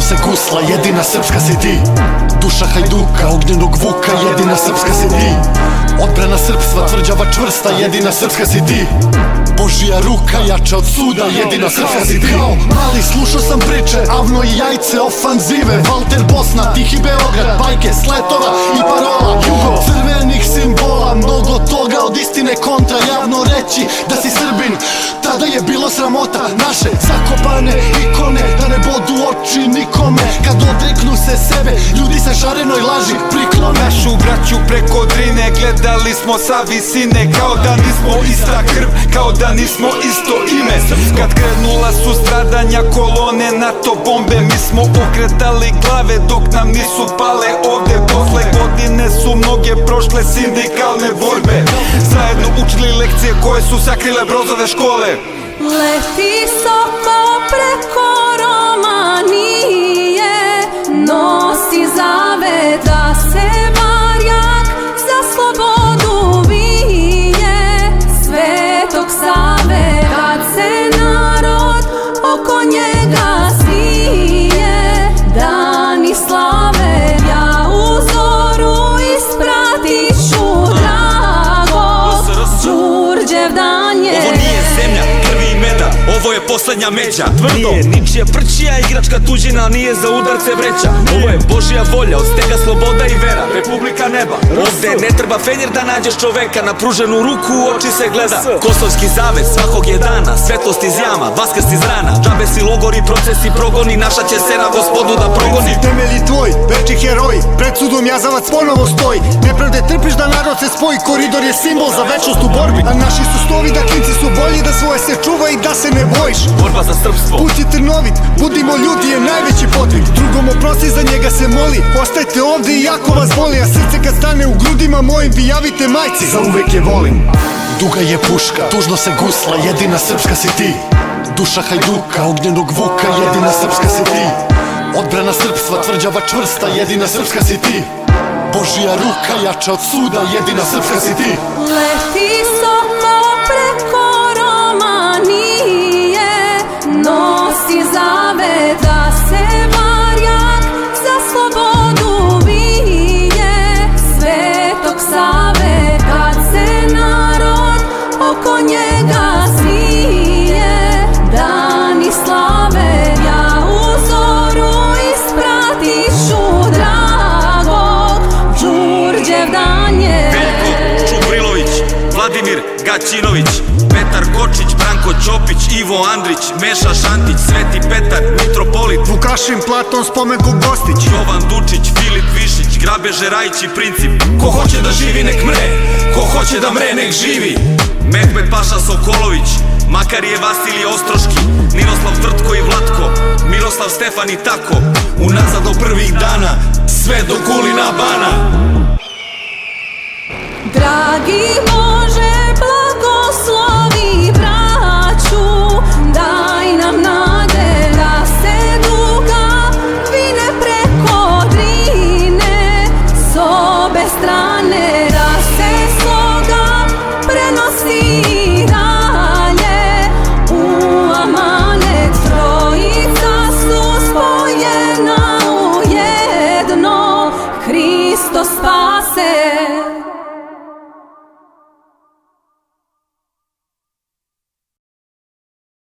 se gusla, jedina srpska si ti. Duša hajduka, ognjenog vuka, jedina srpska si ti. Odbrana srpstva, tvrđava čvrsta, jedina srpska si ti. Božija ruka, jača od suda, jedina srpska si ti. Kao mali slušao sam priče, Avno i Jajce, ofanzive, Valter Bosna, Tihi Beograd, bajke, sletova i parola, jugo crvenih simbola, mnogo toga od istine kontra. Javno reći da si Srbin, tada je bilo sramota. Naše zakopane ikone, da ne bodu oči nikome, kad odreknu se sebe, ljudi sa šarenoj laži priklone. Našu braću preko Drine gledali smo sa visine, kao da nismo ista krv, kao da nismo isto ime. Kad krenula su stradanja kolone, NATO bombe, mi smo okretali glave dok nam nisu pale ovde. Posle godine su mnoge prošle sindikalne borbe, zajedno učili lekcije koje su sakrile Brozove škole. Leti soko preko Romanije, nosi zavet da se barjak za slobodu vije. Svetog Save, kad se narod oko njega sije, dani slave, ja u zoru ispratiću drago, Đurđev dan je. Ovo nije zemlja krvi i meda, ovo je poslednja međa. Nije ničija prčija, igračka tuđina, nije za udarce vreća. Ovo je Božja volja, od stega sloboda i vera, Republika neba. Ovde ne treba fenjer da nađeš čoveka, na pruženu ruku u oči se gleda. Kosovski zavet svakog je dana, svetlost iz jama, vaskrs iz rana. Džabe si logori, procesi, progoni, naša će se na gospodu da progoni. Temelji tvoj, veći heroj, pred sudom jazavac ponovo stoji. Nepravde trpiš da narod se spoji, koridor je simbol za večnost u borbi. A naši su stovi da klinci su bolji, da svoje se čuva i da se ne bojiš. Borba za srpstvo. Put je trnovit, budimo ljudi je najveći podvig. Drugom oprosti, za njega se moli, ostajte ovde i jako vas boli. A srce kad stane u grudima mojim, vi javite majci, za uvek je volim. Duga je puška, tužno se gusla, jedina srpska si ti. Duša hajduka, ognjenog vuka, jedina srpska si ti. Odbrana srpstva, tvrđava čvrsta, jedina srpska si ti. Božija ruka, jača od suda, jedina srpska si ti. Leti soko preko Romanije, nosi zavet da se barjak za slobodu vije. Svetog Save, kad se narod oko njega sije, dani slave, ja u zoru ispratiću dragog, Đurđev dan je. Veljko Čubrilović, Vladimir Gaćinović, Petar Kočić, Branko Ćopić, Ivo Andrić, Meša Šantić, Sveti Petar, Mitropolit, Vukašin, Platon, Spomenko Gostić, Jovan Dučić, Filip Višić, Grabeže Rajić i Princip. Ko hoće da živi nek mre, ko hoće da mre nek živi. Mehmet Paša Sokolović, Makarije Vasilije Ostroški, Ninoslav Trtko i Vlatko, Miroslav Stefan i tako. Unazad do prvih dana, sve do Kulina Bana. Dragi Bože, blagoslovi braću, daj nam nade da se duga vine preko Drine, s obe strane da se sloga prenosi dalje. U amanet trojica su spojena u jedno, Hristos spase.